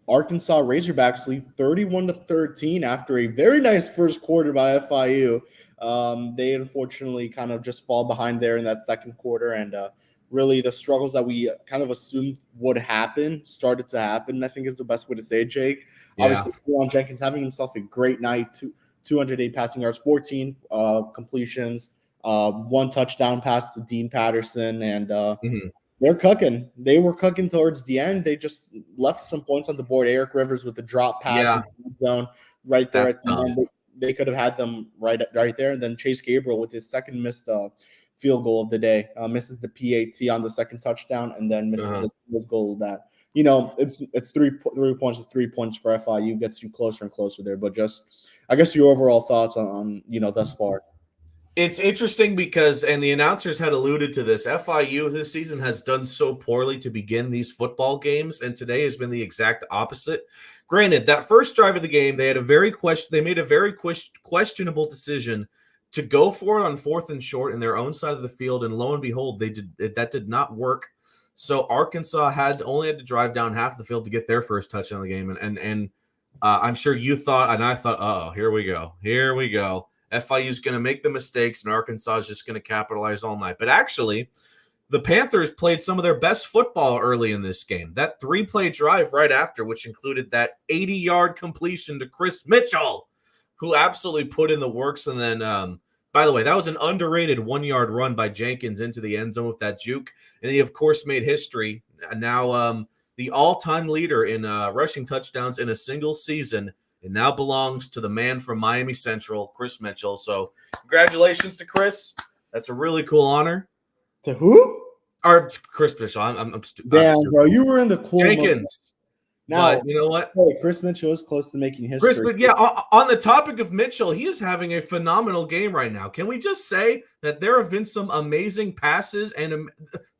Arkansas Razorbacks lead 31-13 after a very nice first quarter by FIU. They unfortunately kind of just fall behind there in that second quarter, and really the struggles that we kind of assumed would happen started to happen, I think is the best way to say it, Jake. Yeah. Obviously, Juwan Jenkins having himself a great night, 208 passing yards, 14 completions, one touchdown pass to Dean Patterson, and they're cooking. They were cooking towards the end. They just left some points on the board. Eric Rivers with the drop pass in the zone right there at the end. They could have had them right there. And then Chase Gabriel with his second missed field goal of the day, misses the PAT on the second touchdown, and then misses the field goal that, it's 3 points. It's 3 points for FIU, gets you closer and closer there. But just, I guess, your overall thoughts on thus far. It's interesting because, and the announcers had alluded to this, FIU this season has done so poorly to begin these football games, and today has been the exact opposite. Granted, that first drive of the game, they made a very questionable decision to go for it on 4th and short in their own side of the field, and lo and behold, that did not work. So Arkansas only had to drive down half the field to get their first touchdown of the game, and I'm sure you thought, and I thought, oh, here we go. FIU is going to make the mistakes, and Arkansas is just going to capitalize all night. But actually, the Panthers played some of their best football early in this game. That 3-play drive right after, which included that 80-yard completion to Chris Mitchell, who absolutely put in the works. And then, by the way, that was an underrated 1-yard run by Jenkins into the end zone with that juke. And he, of course, made history. Now the all-time leader in rushing touchdowns in a single season. It now belongs to the man from Miami Central, Chris Mitchell. So congratulations to Chris. That's a really cool honor. To who? Or Chris Mitchell. I'm stupid. Damn, bro, you were in the cool Jenkins. Now, but you know what? Hey, Chris Mitchell is close to making history. On the topic of Mitchell, he is having a phenomenal game right now. Can we just say that there have been some amazing passes, and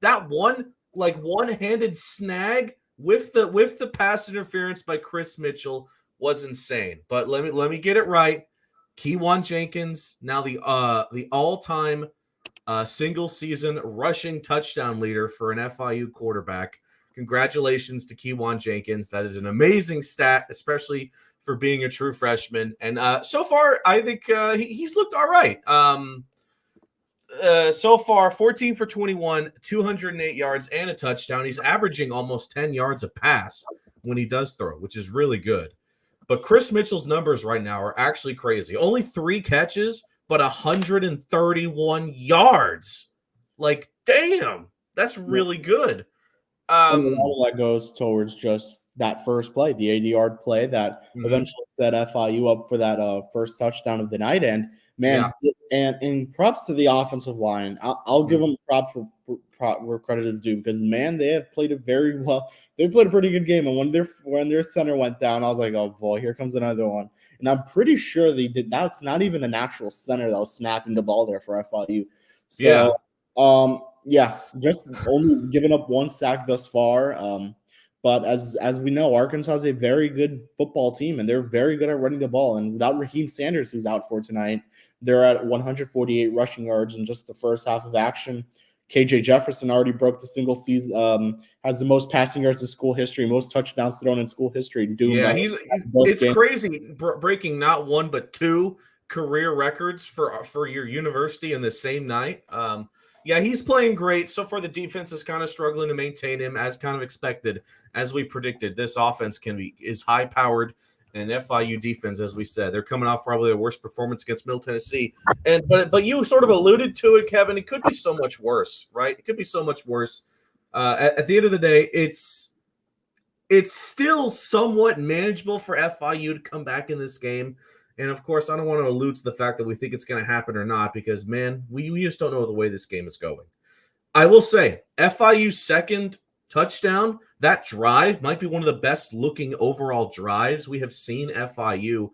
that one-handed snag with the pass interference by Chris Mitchell was insane. But let me get it right. Kewan Jenkins, now the all-time single season rushing touchdown leader for an FIU quarterback. Congratulations to Kewan Jenkins. That is an amazing stat, especially for being a true freshman. And so far, I think he's looked all right. So far, 14 for 21, 208 yards and a touchdown. He's averaging almost 10 yards a pass when he does throw, which is really good. But Chris Mitchell's numbers right now are actually crazy. Only 3 catches, but 131 yards. Like, damn, that's really good. And a lot of that goes towards just that first play, the 80-yard play that eventually set FIU up for that first touchdown of the night. And, man, and props to the offensive line. I'll give them props where credit is due because, man, they have played it very well. They played a pretty good game. And when their center went down, I was like, oh, boy, here comes another one. And I'm pretty sure they did. That's not even an actual center that was snapping the ball there for FIU. So, just only giving up 1 sack thus far. But as we know, Arkansas is a very good football team, and they're very good at running the ball. And without Raheem Sanders, who's out for tonight, they're at 148 rushing yards in just the first half of action. KJ Jefferson already broke the single season, has the most passing yards in school history, most touchdowns thrown in school history. It's crazy breaking not 1 but 2 career records for your university in the same night. He's playing great. So far, the defense is kind of struggling to maintain him, as kind of expected. As we predicted, this offense is high-powered, and FIU defense, as we said, they're coming off probably the worst performance against Middle Tennessee. But you sort of alluded to it, Kevin. It could be so much worse, right? It could be so much worse. At the end of the day, it's still somewhat manageable for FIU to come back in this game. And, of course, I don't want to allude to the fact that we think it's going to happen or not because, man, we just don't know the way this game is going. I will say, FIU's second touchdown, that drive might be one of the best-looking overall drives we have seen FIU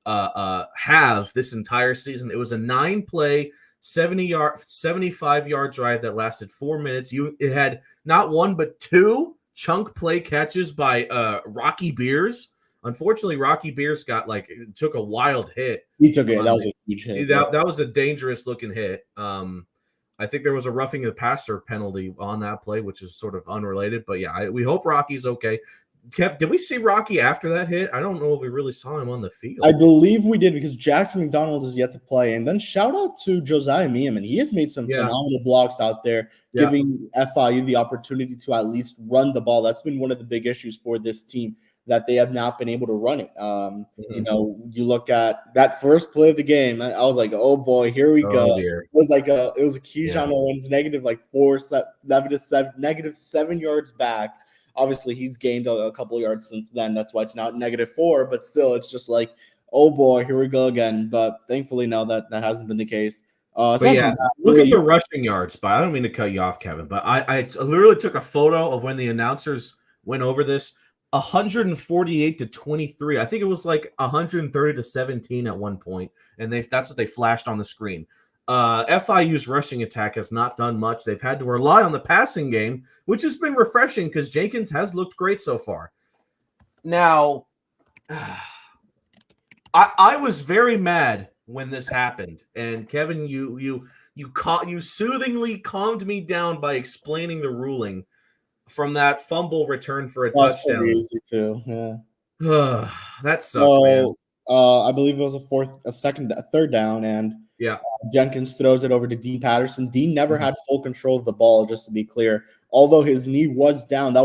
have this entire season. It was a 9-play, 75-yard drive that lasted 4 minutes. It had not 1 but 2 chunk play catches by Rocky Beers. Unfortunately, Rocky Beers took a wild hit. He took it. That was a huge hit. That was a dangerous-looking hit. I think there was a roughing the passer penalty on that play, which is sort of unrelated. But, we hope Rocky's okay. Kev, did we see Rocky after that hit? I don't know if we really saw him on the field. I believe we did because Jackson McDonald is yet to play. And then shout out to Josiah Meehan. He has made some phenomenal blocks out there, giving FIU the opportunity to at least run the ball. That's been one of the big issues for this team, that they have not been able to run it. You know, you look at that first play of the game, I was like, oh boy, here we go. Dear. It was a Keyshawn Owens -7 yards back. Obviously, he's gained a couple of yards since then. That's why it's not -4, but still, it's just like, oh boy, here we go again. But thankfully, no, that hasn't been the case. Look at the rushing yards. But I don't mean to cut you off, Kevin, but I literally took a photo of when the announcers went over this. 148-23. I think it was like 130-17 at one point, and that's what they flashed on the screen. FIU's rushing attack has not done much. They've had to rely on the passing game, which has been refreshing because Jenkins has looked great so far. Now, I was very mad when this happened, and Kevin, you soothingly calmed me down by explaining the ruling from that fumble return for a touchdown. Easy too. Yeah. That sucked, man. I believe it was a third down, and Jenkins throws it over to Dean Patterson. Dean never had full control of the ball, just to be clear. Although his knee was down,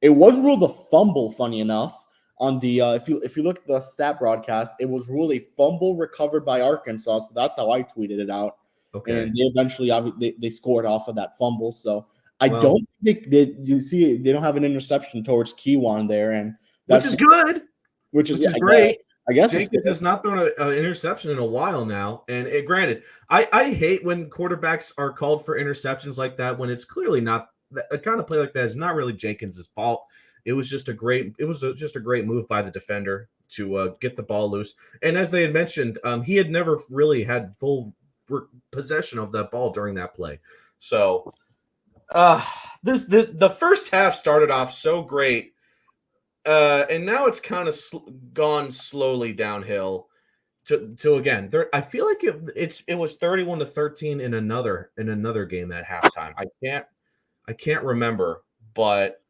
it was ruled a fumble. Funny enough, on the if you look at the stat broadcast, it was ruled a fumble recovered by Arkansas. So that's how I tweeted it out. Okay. And they eventually they scored off of that fumble. So I don't think they don't have an interception towards Kewan there, and which is good. Which is great. I guess Jenkins has not thrown an interception in a while now. And granted, I hate when quarterbacks are called for interceptions like that when it's clearly not a kind of play like that is not really Jenkins' fault. It was just a great move by the defender to get the ball loose. And as they had mentioned, he had never really had full possession of that ball during that play. So the first half started off so great. And now it's kind of gone slowly downhill to again. I feel like it was 31-13 in another game at halftime. I can't remember, but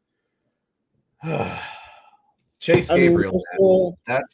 Chase Gabriel.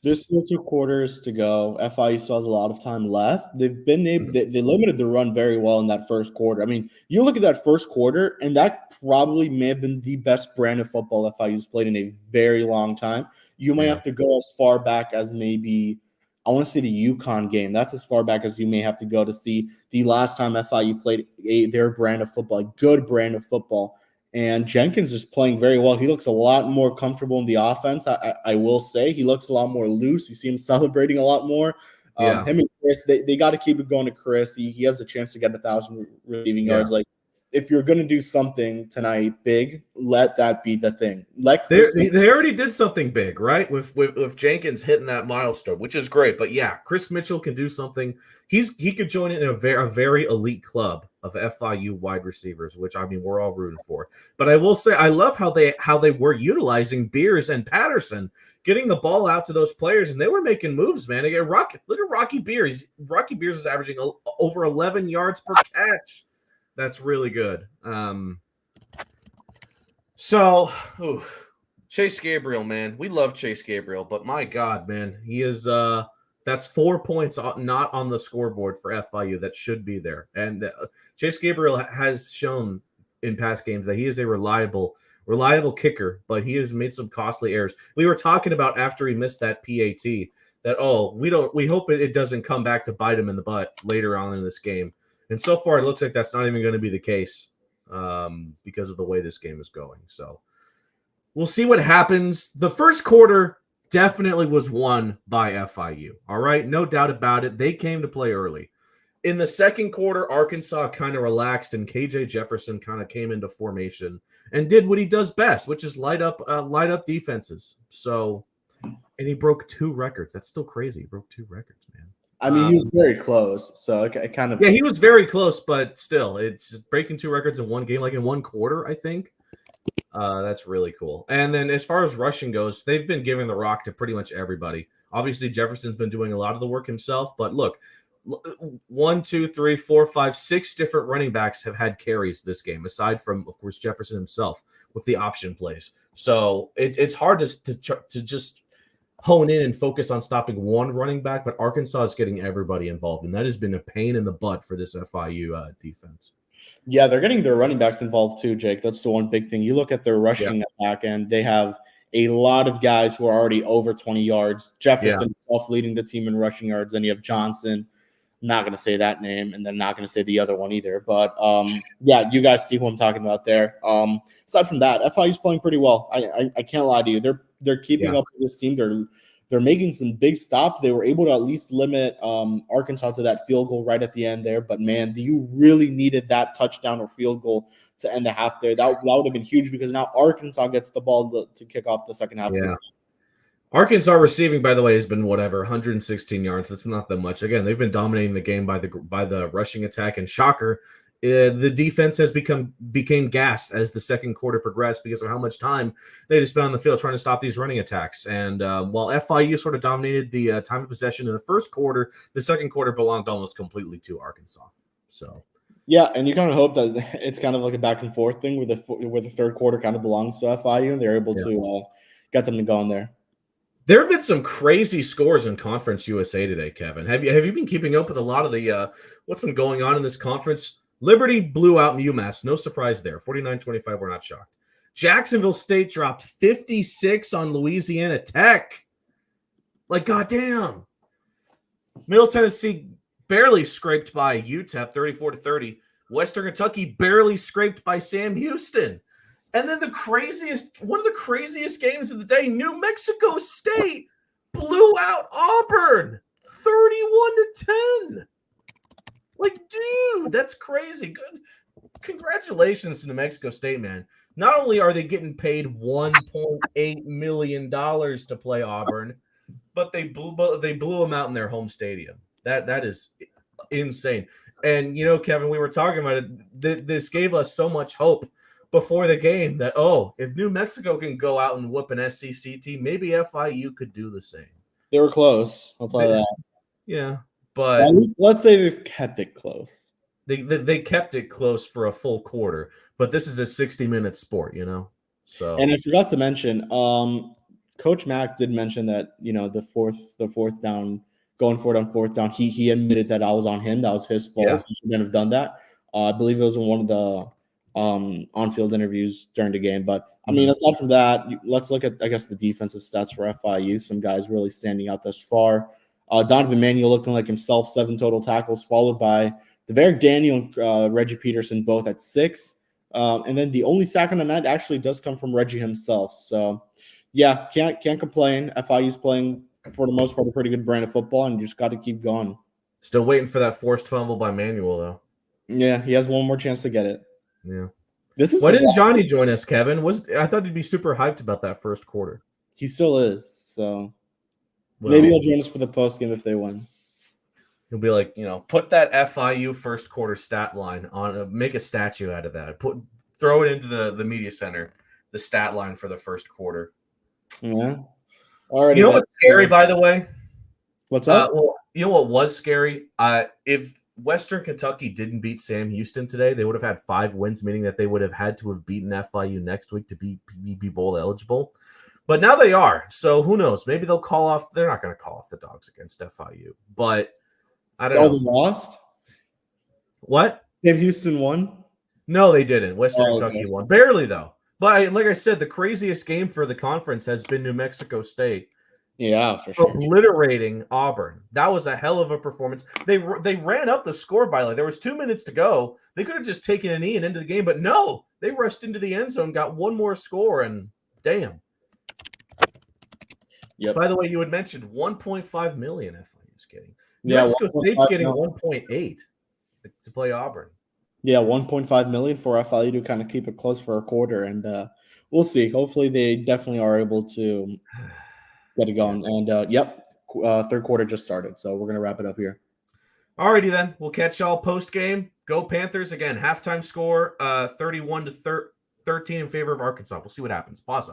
There's still 2 quarters to go. FIU still has a lot of time left. They've been able, they limited the run very well in that first quarter. I mean, you look at that first quarter, and that probably may have been the best brand of football FIU's played in a very long time. You might have to go as far back as maybe, I want to say the UConn game. That's as far back as you may have to go to see the last time FIU played their brand of football, a good brand of football. And Jenkins is playing very well. He looks a lot more comfortable in the offense. I will say he looks a lot more loose. You see him celebrating a lot more. Him and Chris, they got to keep it going to Chris. He has a chance to get 1,000 receiving yards. Like, if you're going to do something tonight big, let that be the thing. They already did something big, right? With Jenkins hitting that milestone, which is great. But Chris Mitchell can do something. He could join in a very elite club of FIU wide receivers, which I mean we're all rooting for. But I will say I love how they were utilizing Beers and Patterson, getting the ball out to those players, and they were making moves, man. Again, look at Rocky Beers. Rocky Beers is averaging over 11 yards per catch. That's really good. Chase Gabriel, man. We love Chase Gabriel, but my God, man, he is that's 4 points not on the scoreboard for FIU that should be there. And Chase Gabriel has shown in past games that he is a reliable kicker, but he has made some costly errors. We were talking about after he missed that PAT that we hope it doesn't come back to bite him in the butt later on in this game. And so far, it looks like that's not even going to be the case because of the way this game is going. So we'll see what happens. The first quarter definitely was won by FIU. All right, no doubt about it. They came to play early. In the second quarter, Arkansas kind of relaxed, and KJ Jefferson kind of came into formation and did what he does best, which is light up defenses. So, and he broke 2 records. That's still crazy. He broke 2 records, man. I mean, he was very close, so it kind of... Yeah, he was very close, but still, it's just breaking 2 records in one game, like in one quarter, I think. That's really cool. And then as far as rushing goes, they've been giving the rock to pretty much everybody. Obviously, Jefferson's been doing a lot of the work himself, but look, 1, 2, 3, 4, 5, 6 different running backs have had carries this game, aside from, of course, Jefferson himself with the option plays. So it's hard to just hone in and focus on stopping one running back, but Arkansas is getting everybody involved, and that has been a pain in the butt for this FIU defense. Yeah, they're getting their running backs involved too, Jake. That's the one big thing. You look at their rushing attack, and they have a lot of guys who are already over 20 yards. Jefferson himself leading the team in rushing yards. Then you have Johnson. Not going to say that name, and then not going to say the other one either. But, yeah, you guys see who I'm talking about there. Aside from that, FIU's playing pretty well. I can't lie to you. They're keeping up with this team. They're making some big stops. They were able to at least limit Arkansas to that field goal right at the end there. But, man, you really needed that touchdown or field goal to end the half there. That would have been huge because now Arkansas gets the ball to kick off the second half of this game. Arkansas receiving, by the way, has been 116 yards. That's not that much. Again, they've been dominating the game by the rushing attack. And shocker, the defense has became gassed as the second quarter progressed because of how much time they just spent on the field trying to stop these running attacks. And while FIU sort of dominated the time of possession in the first quarter, the second quarter belonged almost completely to Arkansas. So. Yeah, and you kind of hope that it's kind of like a back and forth thing where the third quarter kind of belongs to FIU, and they're able to get something going there. There have been some crazy scores in Conference USA today, Kevin. Have you been keeping up with a lot of the what's been going on in this conference? Liberty blew out UMass. No surprise there. 49-25, we're not shocked. Jacksonville State dropped 56 on Louisiana Tech. Like, goddamn. Middle Tennessee barely scraped by UTEP, 34-30. Western Kentucky barely scraped by Sam Houston. And then one of the craziest games of the day, New Mexico State blew out Auburn 31-10. Like, dude, that's crazy. Good. Congratulations to New Mexico State, man. Not only are they getting paid $1.8 million to play Auburn, but they blew them out in their home stadium. That is insane. And, Kevin, we were talking about it. This gave us so much hope before the game that, if New Mexico can go out and whoop an SEC team, maybe FIU could do the same. They were close. I'll tell you that. Yeah, but at least let's say they've kept it close. They kept it close for a full quarter, but this is a 60-minute sport, So, and I forgot to mention, Coach Mack did mention that the fourth down, going for it on fourth down, he admitted that I was on him. That was his fault. Yeah. He shouldn't have done that. I believe it was in one of the on-field interviews during the game. But, I mean, aside from that, let's look at, I guess, the defensive stats for FIU. Some guys really standing out thus far. Donovan Manuel looking like himself, 7 total tackles, followed by Deverick Daniel and Reggie Peterson, both at 6. And then the only sack on the night actually does come from Reggie himself. So, yeah, can't complain. FIU's playing, for the most part, a pretty good brand of football, and you just got to keep going. Still waiting for that forced fumble by Manuel, though. Yeah, he has one more chance to get it. Yeah. Why didn't Johnny join us, Kevin? I thought he'd be super hyped about that first quarter. He still is. So maybe he'll join us for the post game if they win. He'll be like, put that FIU first quarter stat line on, make a statue out of that. Throw it into the media center, the stat line for the first quarter. Yeah. All right. You know what's scary, by the way? What's up? Well, you know what was scary? If Western Kentucky didn't beat Sam Houston today, they would have had 5 wins, meaning that they would have had to have beaten FIU next week to be bowl eligible. But now they are. So who knows? Maybe they'll call off. They're not going to call off the Dogs against FIU. But I don't know. They lost? What? Sam Houston won? No, they didn't. Western Kentucky won. Barely, though. But like I said, the craziest game for the conference has been New Mexico State. Yeah, for sure. Obliterating Auburn. That was a hell of a performance. They ran up the score by there was 2 minutes to go. They could have just taken a knee and ended the game, but no. They rushed into the end zone, got one more score, and damn. Yep. By the way, you had mentioned $1.5 million. FIU's getting. New Mexico State's getting 1.8 to play Auburn. Yeah, 1.5 million for FIU to kind of keep it close for a quarter, and we'll see. Hopefully, they definitely are able to get it going. And third quarter just started, so we're gonna wrap it up here. Alrighty then, we'll catch y'all post game. Go Panthers again! Halftime score 31-13 in favor of Arkansas. We'll see what happens. Paws.